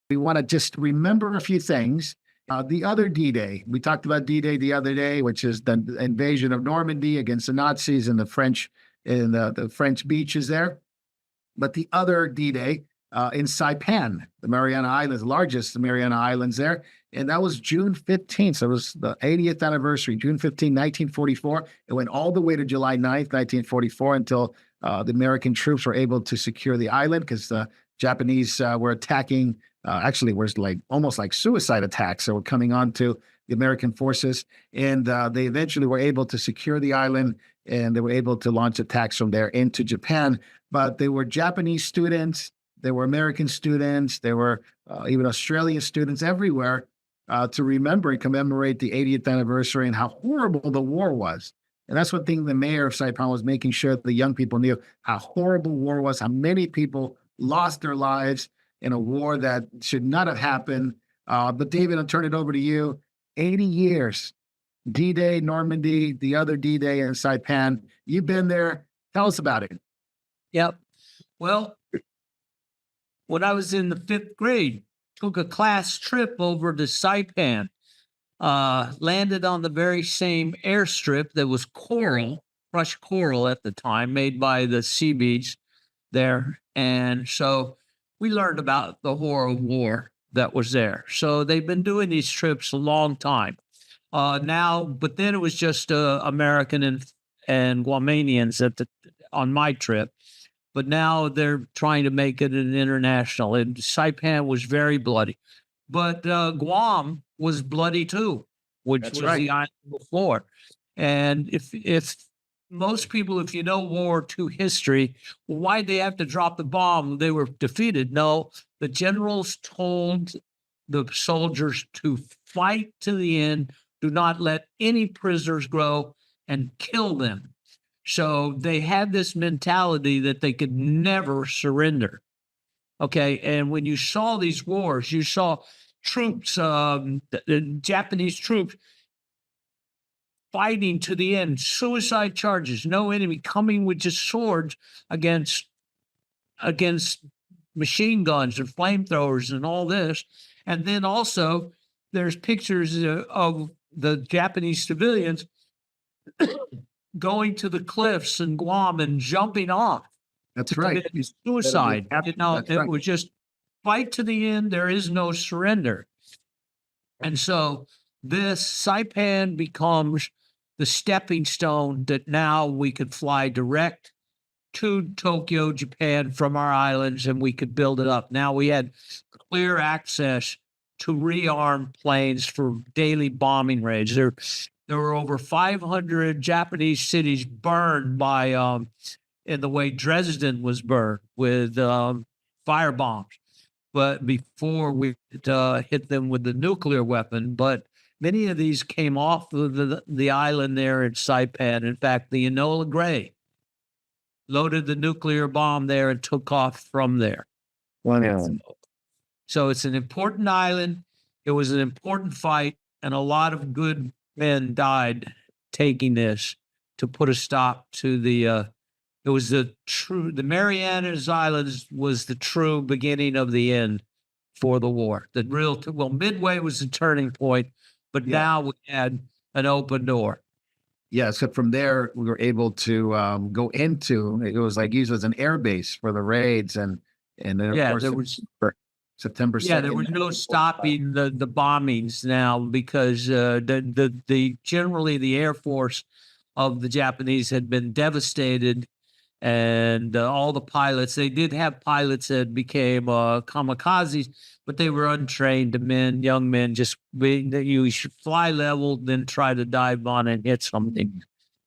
we want to just remember a few things. The other D-Day, we talked about D-Day the other day, which is the invasion of Normandy against the Nazis and the French in the French beaches there. But the other D-Day in Saipan, the Mariana Islands, largest Mariana Islands there, and that was June 15th. So it was the 80th anniversary, June 15, 1944. It went all the way to July 9th, 1944, until the American troops were able to secure the island because the Japanese were attacking. Actually, it was like almost like suicide attacks. So we're coming on to the American forces, and they eventually were able to secure the island, and they were able to launch attacks from there into Japan. But they were Japanese students, there were American students, there were even Australian students everywhere to remember and commemorate the 80th anniversary and how horrible the war was. And that's one thing the mayor of Saipan was making sure that the young people knew how horrible war was, how many people lost their lives in a war that should not have happened. But David, I'll turn it over to you. 80 years, D-Day, Normandy, the other D-Day in Saipan. You've been there. Tell us about it. Yep. Well, when I was in the 5th grade, took a class trip over to Saipan, landed on the very same airstrip that was coral, crushed coral at the time, made by the sea beach there. And so we learned about the horror of war that was there. So they've been doing these trips a long time now, but then it was just American and Guamanians on my trip. But now they're trying to make it an international. And Saipan was very bloody. But Guam was bloody too, which That's was right. the island before. And if most people, if you know World War II history, why'd they have to drop the bomb? They were defeated. No, the generals told the soldiers to fight to the end, do not let any prisoners go, and kill them. So they had this mentality that they could never surrender. Okay, and when you saw these wars, you saw troops, the Japanese troops, fighting to the end, suicide charges, no enemy, coming with just swords against machine guns and flamethrowers and all this. And then also there's pictures of the Japanese civilians going to the cliffs in Guam and jumping off. That's right. Suicide. You know, That's it right. was just fight to the end. There is no surrender. And so this Saipan becomes the stepping stone that now we could fly direct to Tokyo, Japan from our islands, and we could build it up. Now we had clear access to rearm planes for daily bombing raids. There were over 500 Japanese cities burned by, in the way Dresden was burned with fire bombs. But before we hit them with the nuclear weapon, but many of these came off of the island there in Saipan. In fact, the Enola Gray loaded the nuclear bomb there and took off from there. Wow. So it's an important island. It was an important fight, and a lot of good men died taking this to put a stop to the it was the Marianas Islands was the true beginning of the end for the war. Midway was the turning point, but now we had an open door. Yeah, so from there we were able to go into, it was like used as an air base for the raids, and then of course there was September 2nd. Yeah, there was no stopping the bombings now because generally the Air Force of the Japanese had been devastated, and all the pilots, they did have pilots that became kamikazes, but they were untrained men, young men, you should fly level, then try to dive on and hit something.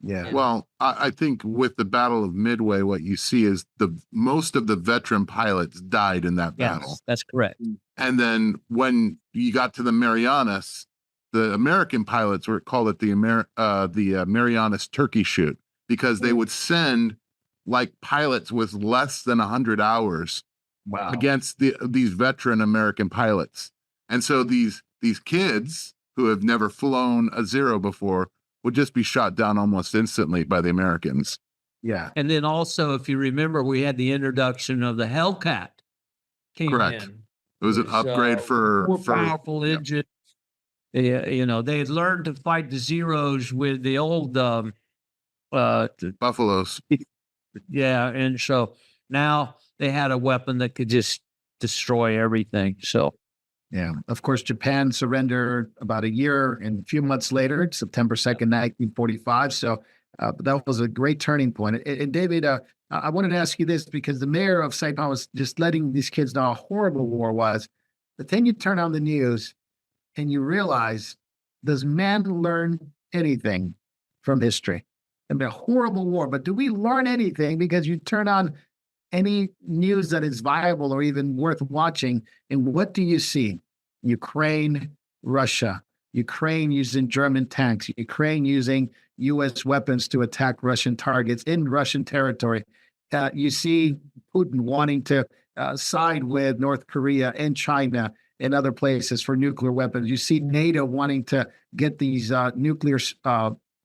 Yeah. Well, I think with the Battle of Midway, what you see is most of the veteran pilots died in that battle. Yes, that's correct. And then when you got to the Marianas, the American pilots called it the Marianas turkey shoot, because they would send like pilots with less than 100 hours against these veteran American pilots. And so these kids who have never flown a Zero before would just be shot down almost instantly by the Americans. Yeah. And then also, if you remember, we had the introduction of the Hellcat. Correct. It was an upgrade for more powerful engine. Yeah, they had learned to fight the Zeros with the old Buffaloes. yeah, and so now they had a weapon that could just destroy everything. So Yeah. Of course, Japan surrendered about a year and a few months later, September 2nd, 1945. So that was a great turning point. And David, I wanted to ask you this because the mayor of Saipan was just letting these kids know how horrible war was. But then you turn on the news and you realize, does man learn anything from history? I mean, a horrible war, but do we learn anything? Because you turn on any news that is viable or even worth watching, and what do you see? Ukraine, Russia, Ukraine using German tanks, Ukraine using U.S. weapons to attack Russian targets in Russian territory. You see Putin wanting to side with North Korea and China and other places for nuclear weapons. You see NATO wanting to get these nuclear,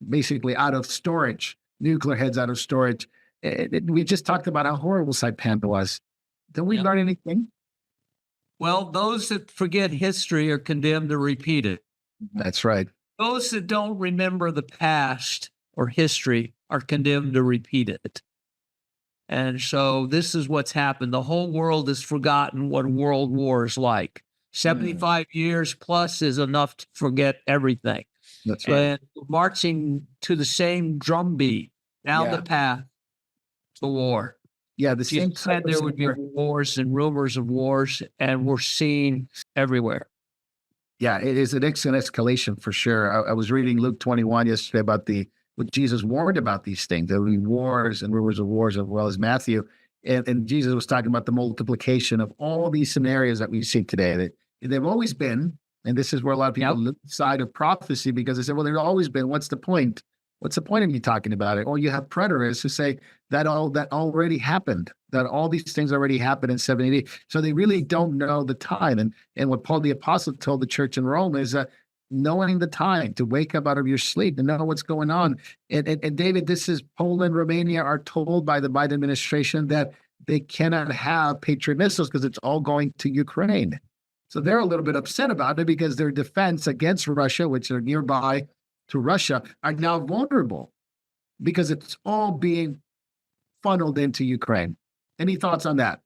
basically out of storage, nuclear heads out of storage. We just talked about how horrible Saipan was. Don't we learn anything? well, those that forget history are condemned to repeat it. That's right. Those that don't remember the past or history are condemned to repeat it. And so this is what's happened. The whole world has forgotten what World War is like. 75 years plus is enough to forget everything. That's right. And we're marching to the same drumbeat down the path to war. Yeah, the same. Jesus said there would be wars and rumors of wars, and we're seeing everywhere. Yeah, it is an escalation for sure. I was reading Luke 21 yesterday about what Jesus warned about these things. There will be wars and rumors of wars, as well as Matthew. And Jesus was talking about the multiplication of all these scenarios that we see today. That they've always been, and this is where a lot of people look side of prophecy, because they say, well, they've always been. What's the point? What's the point of me talking about it? Or you have preterists who say that already happened, that all these things already happened in 70 AD. So they really don't know the time. And what Paul the Apostle told the church in Rome is knowing the time, to wake up out of your sleep and know what's going on. And David, this is Poland, Romania are told by the Biden administration that they cannot have Patriot missiles because it's all going to Ukraine. So they're a little bit upset about it because their defense against Russia, which are nearby to Russia, are now vulnerable because it's all being funneled into Ukraine. Any thoughts on that?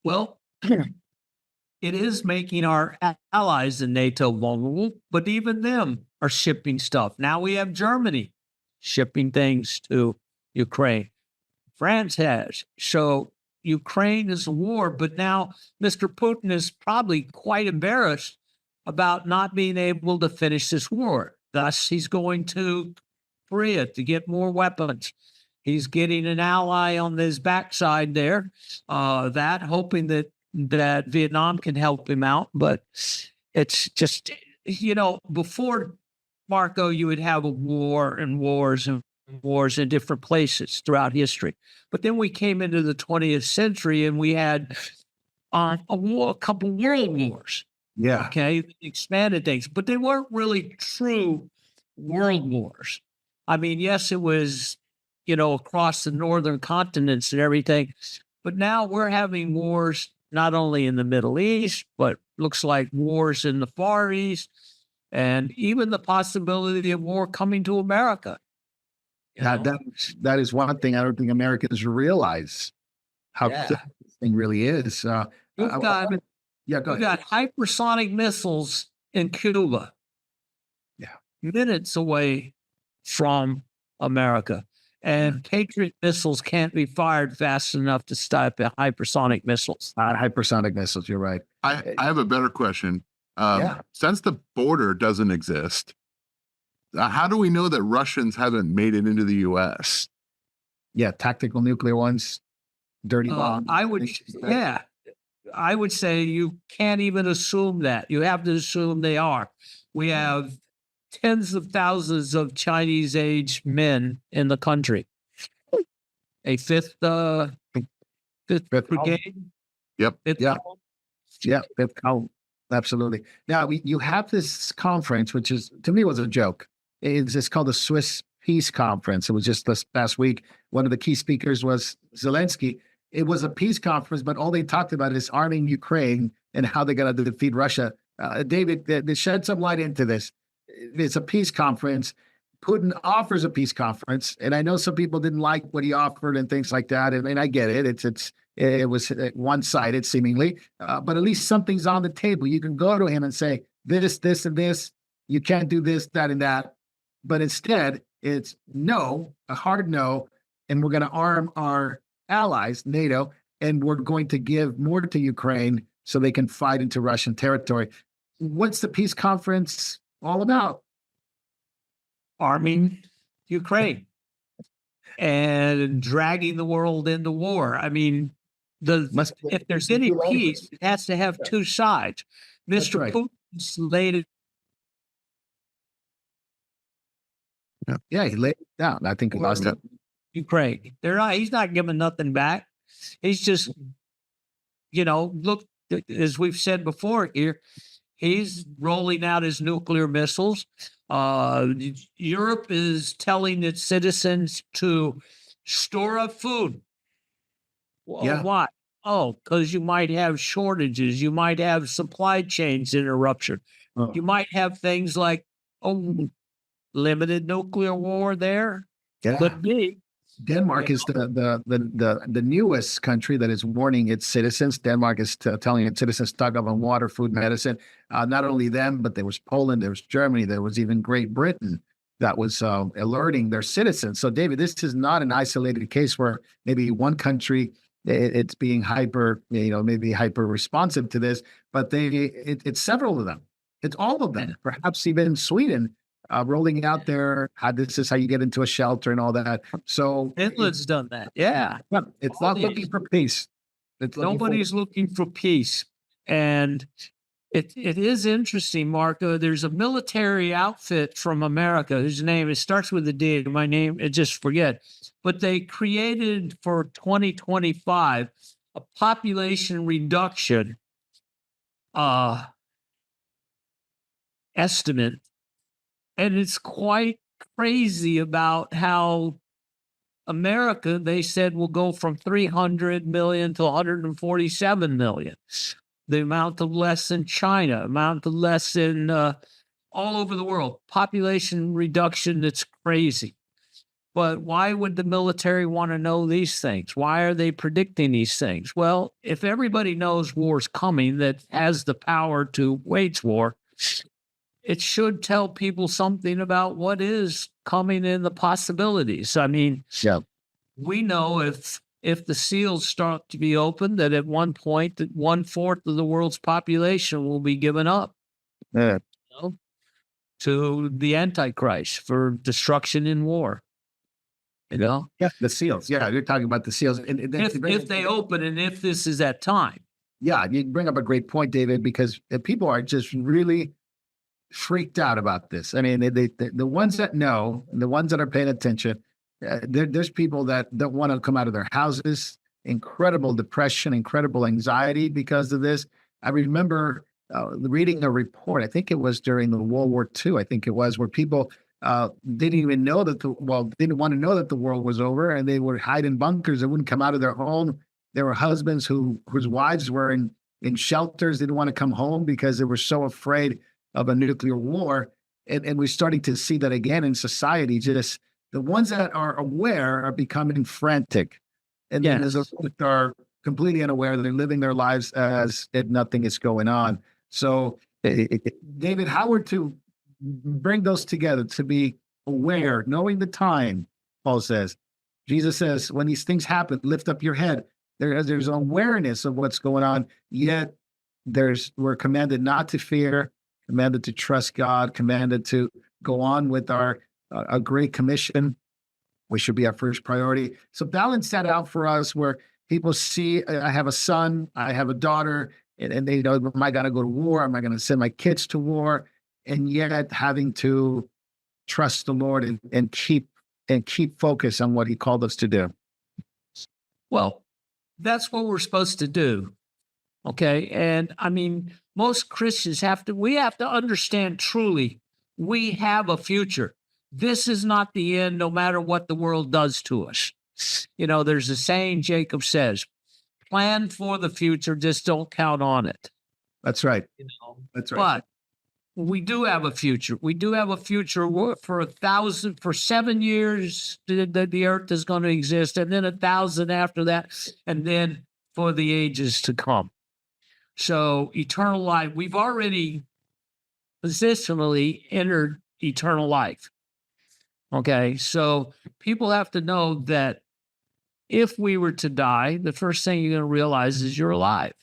Well, it is making our allies in NATO vulnerable, but even them are shipping stuff. Now we have Germany shipping things to Ukraine. France has. So Ukraine is a war, but now Mr. Putin is probably quite embarrassed about not being able to finish this war. Thus, he's going to Korea to get more weapons. He's getting an ally on his backside there, hoping that Vietnam can help him out. But it's just, before, Marco, you would have a war and wars and wars in different places throughout history. But then we came into the 20th century and we had a couple world wars. Yeah. Okay. Expanded things, but they weren't really true world wars. I mean, yes, it was, across the northern continents and everything, but now we're having wars not only in the Middle East, but looks like wars in the Far East, and even the possibility of war coming to America. That is one thing I don't think Americans realize how this thing really is. We've got hypersonic missiles in Cuba. Yeah. Minutes away from America. And Patriot missiles can't be fired fast enough to stop hypersonic missiles. Not hypersonic missiles, you're right. I have a better question. Since the border doesn't exist, how do we know that Russians haven't made it into the U.S.? Yeah, tactical nuclear ones, dirty bombs. I would say you can't even assume that. You have to assume they are. We have tens of thousands of Chinese-aged men in the country. A fifth brigade. Yep. Fifth column. Absolutely. Now you have this conference, which is, to me, was a joke. It's called the Swiss Peace Conference. It was just this past week. One of the key speakers was Zelensky. it was a peace conference, but all they talked about is arming Ukraine and how they're going to defeat Russia. David, shed some light into this. It's a peace conference. Putin offers a peace conference, and I know some people didn't like what he offered and things like that, and I get it. It was one-sided seemingly, but at least something's on the table. You can go to him and say this, and this. You can't do this, that, and that. But instead, it's no, a hard no, and we're going to arm our allies, NATO, and we're going to give more to Ukraine so they can fight into Russian territory. What's the peace conference all about? Arming Ukraine and dragging the world into war. I mean, if there's any peace, it has to have two sides. Mr. Right. Putin's laid it. Yeah, he laid it down. I think he lost it. Ukraine. He's not giving nothing back. He's just, look, as we've said before here, he's rolling out his nuclear missiles. Europe is telling its citizens to store up food. Well, Yeah. why? Oh, because you might have shortages. You might have supply chains interruption. Oh. You might have things like, limited nuclear war there. Yeah. Could be. Denmark is the newest country that is warning its citizens. Denmark is telling its citizens to stock up on water, food, medicine. Not only them, but there was Poland, there was Germany, there was even Great Britain that was alerting their citizens. So, David, this is not an isolated case where maybe one country it's being maybe hyper responsive to this, but it's several of them. It's all of them. Perhaps even Sweden. Rolling out there, this is how you get into a shelter and all that. So Finland's done that. Yeah. It's not looking for peace. Nobody's looking for peace. And it is interesting, Marco. There's a military outfit from America whose name, it starts with a D. My name, I just forget. But they created for 2025 a population reduction estimate. And it's quite crazy about how America, they said, will go from 300 million to 147 million. The amount of less in China, amount of less in all over the world. Population reduction that's crazy. But why would the military want to know these things? Why are they predicting these things? Well, if everybody knows war's coming, that has the power to wage war, it should tell people something about what is coming in the possibilities. I mean, we know if the seals start to be opened, that at one point, that 1/4 of the world's population will be given up to the Antichrist for destruction in war. Yeah, the seals. Yeah, you're talking about the seals. And if they open and if this is that time. Yeah, you bring up a great point, David, because people are just really freaked out about this. I mean, the ones that know, the ones that are paying attention, there's people that don't want to come out of their houses, incredible depression, incredible anxiety because of this. I remember reading a report, I think it was during the World War II, I think it was, where people didn't even know didn't want to know that the world was over, and they would hide in bunkers. They wouldn't come out of their home. There were husbands whose wives were in shelters. They didn't want to come home because they were so afraid of a nuclear war. And we're starting to see that again in society. Just the ones that are aware are becoming frantic. And then there's those that are completely unaware. They're living their lives as if nothing is going on. So, David, how we're to bring those together, to be aware, knowing the time, Paul says. Jesus says, when these things happen, lift up your head. There's awareness of what's going on, yet we're commanded not to fear, commanded to trust God, commanded to go on with our great commission, which should be our first priority. So balance that out for us where people see, I have a son, I have a daughter, and they know, am I going to go to war? Am I going to send my kids to war? And yet having to trust the Lord and keep focus on what he called us to do. Well, that's what we're supposed to do. Okay. And I mean, most Christians we have to understand truly, we have a future. This is not the end, no matter what the world does to us. There's a saying Jacob says, plan for the future, just don't count on it. That's right. You know? That's right. But we do have a future. We do have a future for 7 years that the earth is going to exist, and then 1,000 after that, and then for the ages to come. So eternal life, we've already positionally entered eternal life. Okay, so people have to know that if we were to die, the first thing you're going to realize is you're alive,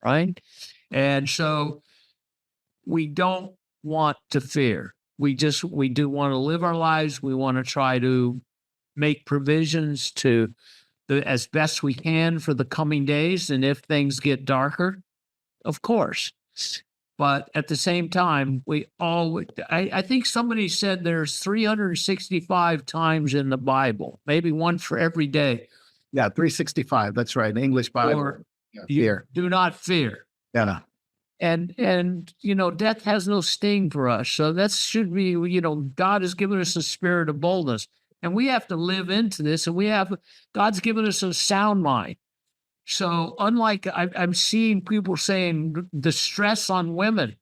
right? And so we don't want to fear. We do want to live our lives. We want to try to make provisions as best we can for the coming days. And if things get darker, of course. But at the same time, I think somebody said there's 365 times in the Bible, maybe one for every day. Yeah, 365. That's right. The English Bible. Or Fear. do not fear. Yeah. And death has no sting for us. So that should be, God has given us a spirit of boldness, and we have to live into this. And God's given us a sound mind. So unlike I'm seeing people saying the stress on women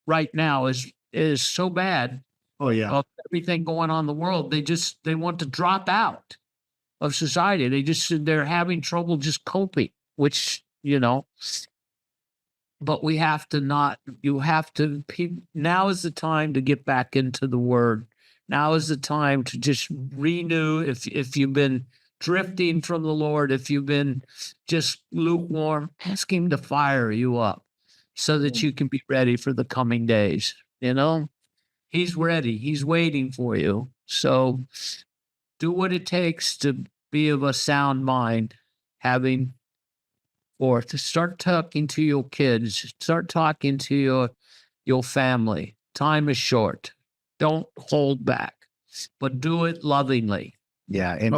right now is so bad. Oh yeah. Of everything going on in the world. They want to drop out of society. They're having trouble just coping, which, but we have to now is the time to get back into the word. Now is the time to just renew. If you've been drifting from the Lord, if you've been just lukewarm, ask him to fire you up so that you can be ready for the coming days. He's ready. He's waiting for you. So do what it takes to be of a sound mind, or to start talking to your kids, start talking to your family. Time is short. Don't hold back, but do it lovingly. Yeah. And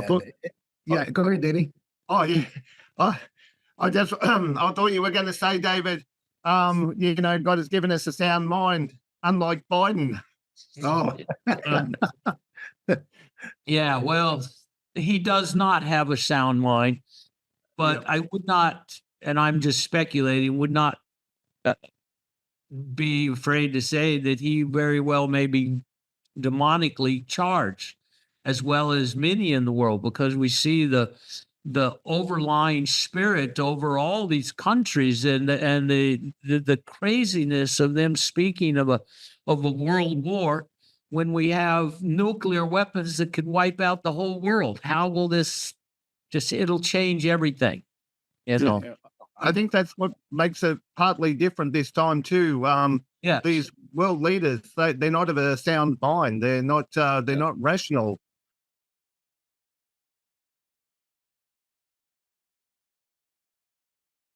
yeah, go ahead, Danny. Oh, yeah. I just, I thought you were going to say, David, God has given us a sound mind, unlike Biden. Oh, Yeah, well, he does not have a sound mind, but I would not, and I'm just speculating, would not be afraid to say that he very well may be demonically charged, as well as many in the world, because we see the overlying spirit over all these countries and the craziness of them speaking of a world war when we have nuclear weapons that could wipe out the whole world. How will this it'll change everything, I think that's what makes it partly different this time too. Yeah. These world leaders, they're not of a sound mind. They're not rational.